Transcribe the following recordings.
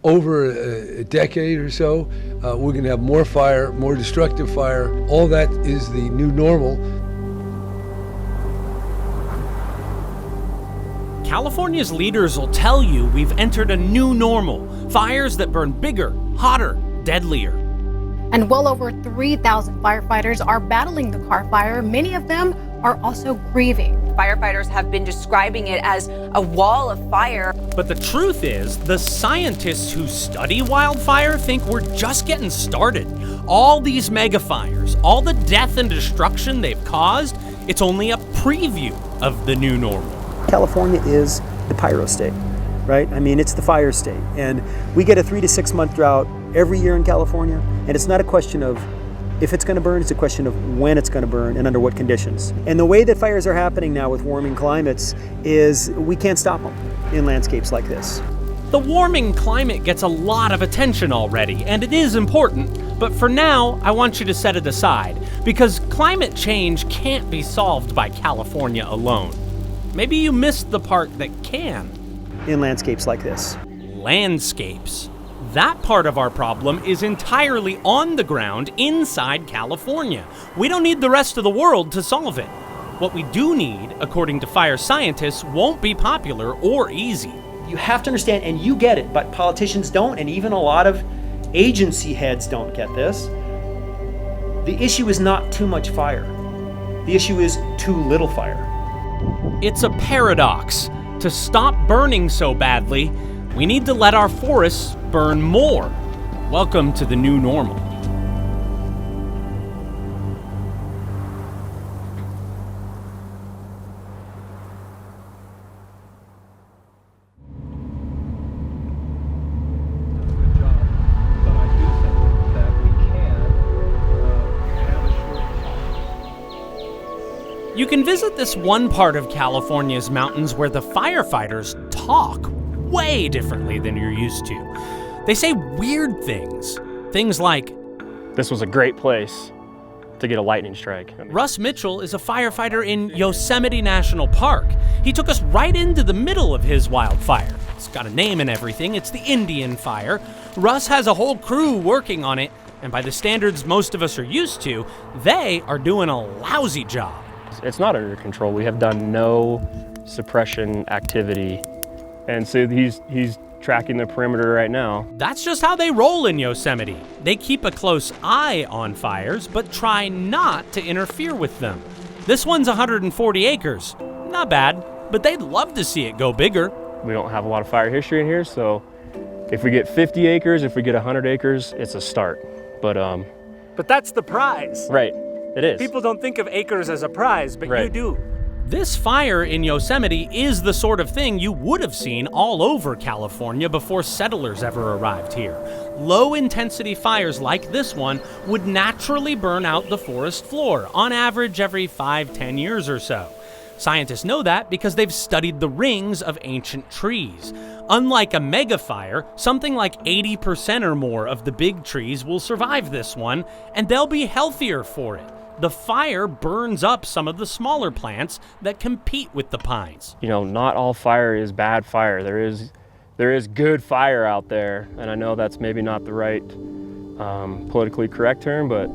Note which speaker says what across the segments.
Speaker 1: over a decade or so, we're going to have more fire, more destructive fire. All that is the new normal.
Speaker 2: California's leaders will tell you we've entered a new normal. Fires that burn bigger, hotter, deadlier.
Speaker 3: And well over 3,000 firefighters are battling the Carr Fire. Many of them are also grieving.
Speaker 4: Firefighters have been describing it as a wall of fire.
Speaker 2: But the truth is, the scientists who study wildfire think we're just getting started. All these mega fires, all the death and destruction they've caused, it's only a preview of the new normal.
Speaker 5: California is the pyro state, right? I mean, it's the fire state. And we get a 3 to 6 month drought every year in California. And it's not a question of if it's going to burn, it's a question of when it's going to burn and under what conditions. And the way that fires are happening now with warming climates is we can't stop them in landscapes like this.
Speaker 2: The warming climate gets a lot of attention already, and it is important. But for now, I want you to set it aside, because climate change can't be solved by California alone. Maybe you missed the part that can.
Speaker 5: In landscapes like this.
Speaker 2: Landscapes. That part of our problem is entirely on the ground inside California. We don't need the rest of the world to solve it. What we do need, according to fire scientists, won't be popular or easy.
Speaker 5: You have to understand, and you get it, but politicians don't, and even a lot of agency heads don't get this. The issue is not too much fire. The issue is too little fire.
Speaker 2: It's a paradox. To stop burning so badly, we need to let our forests burn more. Welcome to the new normal. You can visit this one part of California's mountains where the firefighters talk way differently than you're used to. They say weird things. Things like,
Speaker 6: "This was a great place to get a lightning strike."
Speaker 2: Russ Mitchell is a firefighter in Yosemite National Park. He took us right into the middle of his wildfire. It's got a name and everything. It's the Indian Fire. Russ has a whole crew working on it, and by the standards most of us are used to, they are doing a lousy job.
Speaker 6: It's not under control. We have done no suppression activity. And so he's tracking the perimeter right now.
Speaker 2: That's just how they roll in Yosemite. They keep a close eye on fires, but try not to interfere with them. This one's 140 acres. Not bad, but they'd love to see it go bigger.
Speaker 6: We don't have a lot of fire history in here, so if we get 50 acres, if we get 100 acres, it's a start.
Speaker 7: But that's the prize.
Speaker 6: Right. It is.
Speaker 7: People don't think of acres as a prize, but
Speaker 6: Right.
Speaker 7: you do.
Speaker 2: This fire in Yosemite is the sort of thing you would have seen all over California before settlers ever arrived here. Low-intensity fires like this one would naturally burn out the forest floor, on average every 5-10 years or so. Scientists know that because they've studied the rings of ancient trees. Unlike a megafire, something like 80% or more of the big trees will survive this one, and they'll be healthier for it. The fire burns up some of the smaller plants that compete with the pines.
Speaker 6: You know, not all fire is bad fire. There is good fire out there, and I know that's maybe not the right politically correct term, but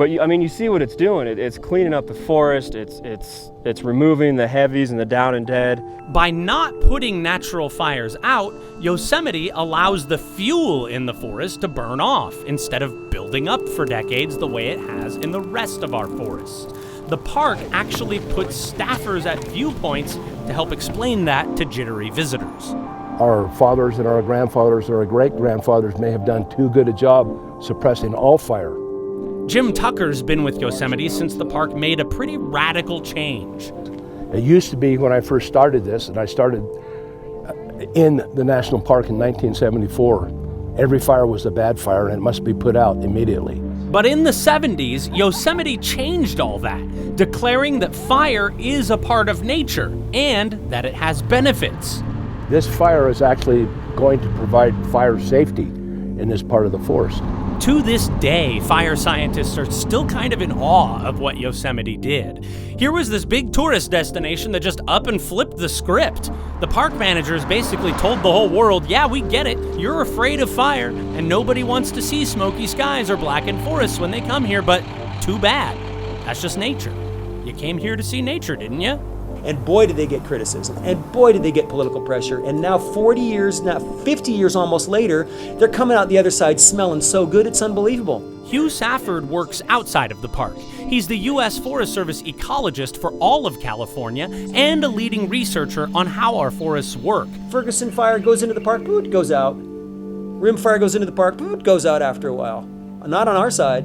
Speaker 6: you see what it's doing. It's cleaning up the forest. It's removing the heavies and the down and dead.
Speaker 2: By not putting natural fires out, Yosemite allows the fuel in the forest to burn off instead of building up for decades the way it has in the rest of our forests. The park actually puts staffers at viewpoints to help explain that to jittery visitors.
Speaker 8: Our fathers and our grandfathers or our great-grandfathers may have done too good a job suppressing all fire.
Speaker 2: Jim Tucker's been with Yosemite since the park made a pretty radical change.
Speaker 8: It used to be when I first started this, and I started in the national park in 1974, every fire was a bad fire and it must be put out immediately.
Speaker 2: But in the 70s, Yosemite changed all that, declaring that fire is a part of nature and that it has benefits.
Speaker 8: This fire is actually going to provide fire safety. in this part of the forest.
Speaker 2: To this day, fire scientists are still kind of in awe of what Yosemite did. Here was this big tourist destination that just up and flipped the script. The park managers basically told the whole world, yeah, we get it, you're afraid of fire, and nobody wants to see smoky skies or blackened forests when they come here, but too bad. That's just nature. You came here to see nature, didn't you?
Speaker 5: And boy, did they get criticism. And boy, did they get political pressure. And now 40 years, now 50 years almost later, they're coming out the other side smelling so good, it's unbelievable.
Speaker 2: Hugh Safford works outside of the park. He's the U.S. Forest Service ecologist for all of California and a leading researcher on how our forests work.
Speaker 5: Ferguson fire goes into the park, boot, goes out. Rim fire goes into the park, boot, goes out after a while. Not on our side,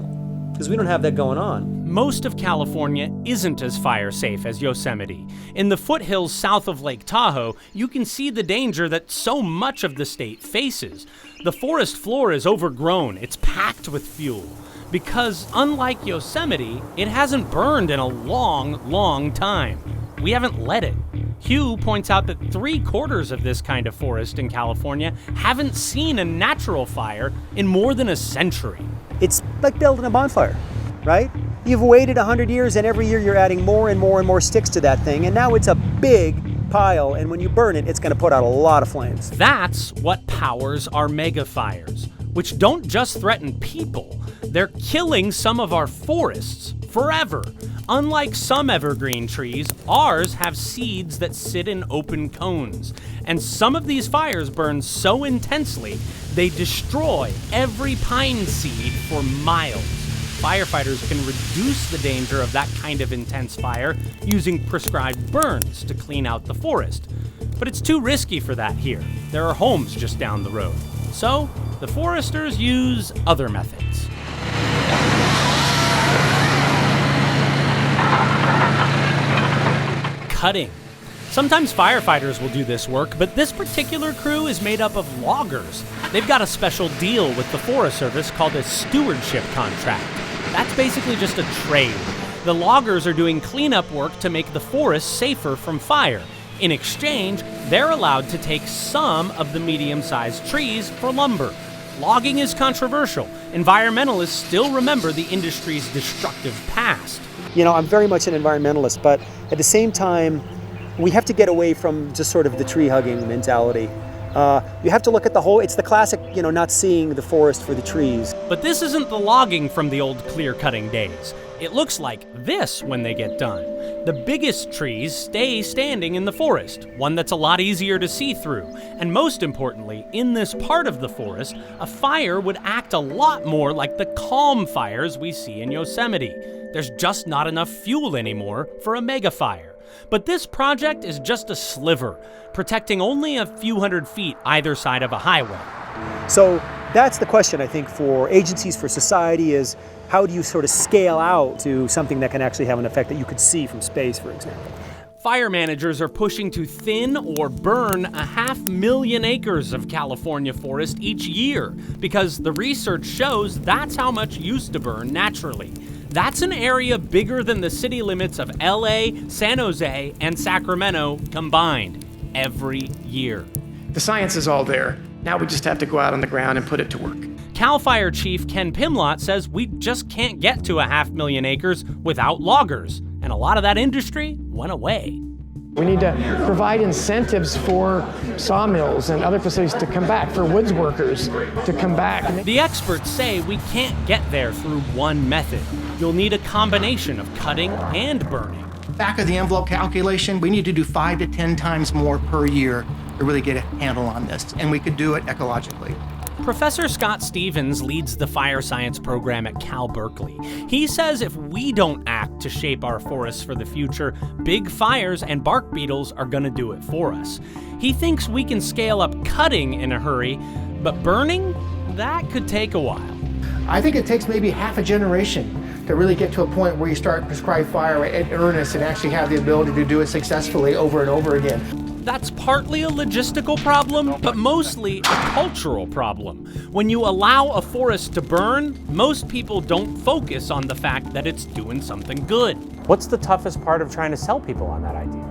Speaker 5: because we don't have that going on.
Speaker 2: Most of California isn't as fire safe as Yosemite. In the foothills south of Lake Tahoe, you can see the danger that so much of the state faces. The forest floor is overgrown, it's packed with fuel. Because unlike Yosemite, it hasn't burned in a long, long time. We haven't let it. Hugh points out that 3/4 of this kind of forest in California haven't seen a natural fire in more than a century.
Speaker 5: It's like building a bonfire, right? You've waited 100 years and every year you're adding more and more and more sticks to that thing, and now it's a big pile, and when you burn it, it's gonna put out a lot of flames.
Speaker 2: That's what powers our mega fires, which don't just threaten people, they're killing some of our forests forever. Unlike some evergreen trees, ours have seeds that sit in open cones. And some of these fires burn so intensely, they destroy every pine seed for miles. Firefighters can reduce the danger of that kind of intense fire using prescribed burns to clean out the forest. But it's too risky for that here. There are homes just down the road. So, the foresters use other methods. Cutting. Sometimes firefighters will do this work, but this particular crew is made up of loggers. They've got a special deal with the Forest Service called a stewardship contract. That's basically just a trade. The loggers are doing cleanup work to make the forest safer from fire. In exchange, they're allowed to take some of the medium-sized trees for lumber. Logging is controversial. Environmentalists still remember the industry's destructive past.
Speaker 5: You know, I'm very much an environmentalist, but at the same time, we have to get away from just sort of the tree hugging mentality. You have to look at the whole, it's the classic, not seeing the forest for the trees.
Speaker 2: But this isn't the logging from the old clear-cutting days. It looks like this when they get done. The biggest trees stay standing in the forest, one that's a lot easier to see through. And most importantly, in this part of the forest, a fire would act a lot more like the calm fires we see in Yosemite. There's just not enough fuel anymore for a megafire. But this project is just a sliver, protecting only a few hundred feet either side of a highway.
Speaker 5: So that's the question, I think, for agencies, for society, is how do you sort of scale out to something that can actually have an effect that you could see from space, for example?
Speaker 2: Fire managers are pushing to thin or burn 500,000 acres of California forest each year because the research shows that's how much used to burn naturally. That's an area bigger than the city limits of LA, San Jose, and Sacramento combined every year.
Speaker 9: The science is all there. Now we just have to go out on the ground and put it to work.
Speaker 2: Cal Fire Chief Ken Pimlott says we just can't get to 500,000 acres without loggers, and a lot of that industry went away.
Speaker 9: We need to provide incentives for sawmills and other facilities to come back, for woods workers to come back.
Speaker 2: The experts say we can't get there through one method. You'll need a combination of cutting and burning.
Speaker 10: Back of the envelope calculation, we need to do 5 to 10 times more per year to really get a handle on this, and we could do it ecologically.
Speaker 2: Professor Scott Stevens leads the fire science program at Cal Berkeley. He says if we don't act to shape our forests for the future, big fires and bark beetles are going to do it for us. He thinks we can scale up cutting in a hurry, but burning, that could take a while.
Speaker 10: I think it takes maybe half a generation to really get to a point where you start to prescribe fire in earnest and actually have the ability to do it successfully over and over again.
Speaker 2: That's partly a logistical problem, but mostly a cultural problem. When you allow a forest to burn, most people don't focus on the fact that it's doing something good.
Speaker 11: What's the toughest part of trying to sell people on that idea?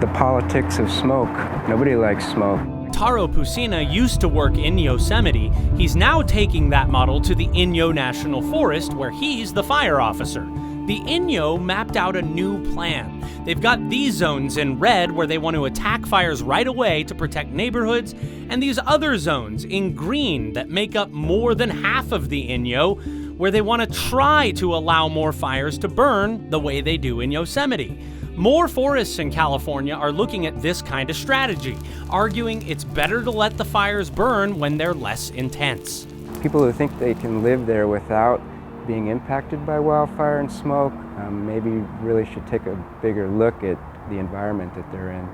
Speaker 12: The politics of smoke. Nobody likes smoke.
Speaker 2: Caro Pusina used to work in Yosemite. He's now taking that model to the Inyo National Forest, where he's the fire officer. The Inyo mapped out a new plan. They've got these zones in red where they want to attack fires right away to protect neighborhoods, and these other zones in green that make up more than half of the Inyo, where they want to try to allow more fires to burn the way they do in Yosemite. More forests in California are looking at this kind of strategy, arguing it's better to let the fires burn when they're less intense.
Speaker 12: People who think they can live there without being impacted by wildfire and smoke maybe really should take a bigger look at the environment that they're in.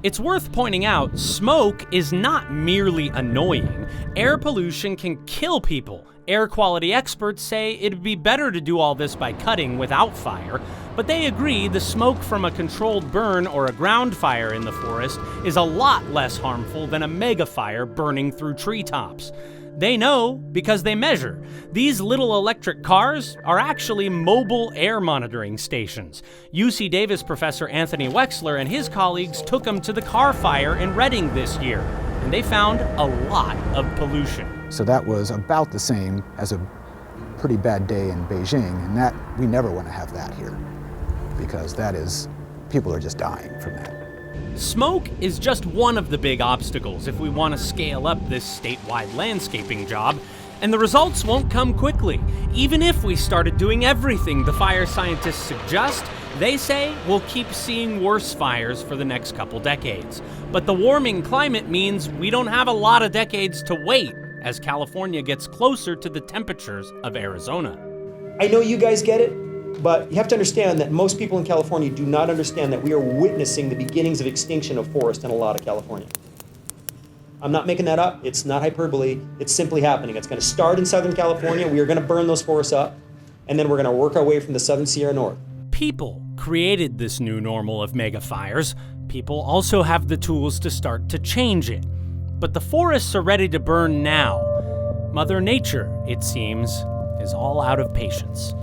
Speaker 2: It's worth pointing out, smoke is not merely annoying. Air pollution can kill people. Air quality experts say it'd be better to do all this by cutting without fire, but they agree the smoke from a controlled burn or a ground fire in the forest is a lot less harmful than a mega fire burning through treetops. They know because they measure. These little electric cars are actually mobile air monitoring stations. UC Davis professor Anthony Wexler and his colleagues took them to the Carr Fire in Redding this year, and they found a lot of pollution.
Speaker 13: So that was about the same as a pretty bad day in Beijing, and that we never want to have that here, because that is, people are just dying from that.
Speaker 2: Smoke is just one of the big obstacles if we want to scale up this statewide landscaping job, and the results won't come quickly. Even if we started doing everything the fire scientists suggest, they say we'll keep seeing worse fires for the next couple decades. But the warming climate means we don't have a lot of decades to wait as California gets closer to the temperatures of Arizona.
Speaker 5: I know you guys get it, but you have to understand that most people in California do not understand that we are witnessing the beginnings of extinction of forest in a lot of California. I'm not making that up. It's not hyperbole. It's simply happening. It's going to start in Southern California. We are going to burn those forests up, and then we're going to work our way from the Southern Sierra North.
Speaker 2: People created this new normal of mega fires. People also have the tools to start to change it. But the forests are ready to burn now. Mother Nature, it seems, is all out of patience.